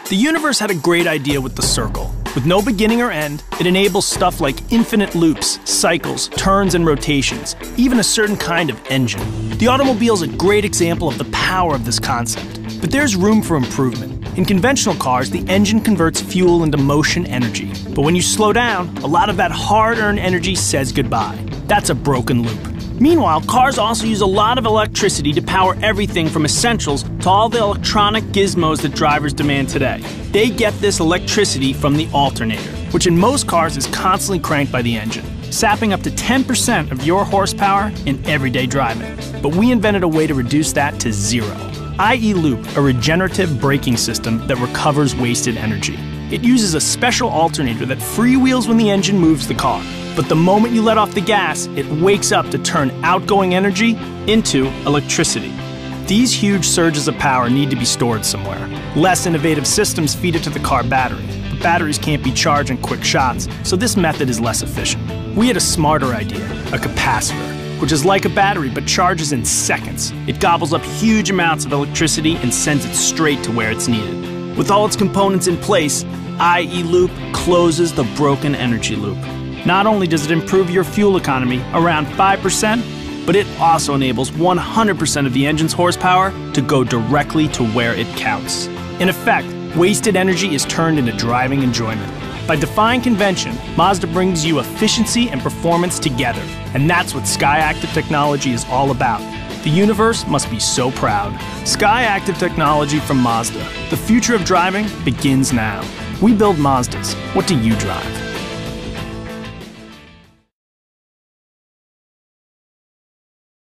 The universe had a great idea with the circle. With no beginning or end, it enables stuff like infinite loops, cycles, turns, and rotations, even a certain kind of engine. The automobile is a great example of the power of this concept, but there's room for improvement. In conventional cars, the engine converts fuel into motion energy. But when you slow down, a lot of that hard-earned energy says goodbye. That's a broken loop. Meanwhile, cars also use a lot of electricity to power everything from essentials to all the electronic gizmos that drivers demand today. They get this electricity from the alternator, which in most cars is constantly cranked by the engine, sapping up to 10% of your horsepower in everyday driving. But we invented a way to reduce that to zero. IE Loop, a regenerative braking system that recovers wasted energy. It uses a special alternator that freewheels when the engine moves the car. But the moment you let off the gas, it wakes up to turn outgoing energy into electricity. These huge surges of power need to be stored somewhere. Less innovative systems feed it to the car battery. But batteries can't be charged in quick shots, so this method is less efficient. We had a smarter idea, a capacitor, which is like a battery but charges in seconds. It gobbles up huge amounts of electricity and sends it straight to where it's needed. With all its components in place, IE Loop closes the broken energy loop. Not only does it improve your fuel economy around 5%, but it also enables 100% of the engine's horsepower to go directly to where it counts. In effect, wasted energy is turned into driving enjoyment. By defying convention, Mazda brings you efficiency and performance together. And that's what SkyActiv Technology is all about. The universe must be so proud. SkyActiv Technology from Mazda. The future of driving begins now. We build Mazdas. What do you drive?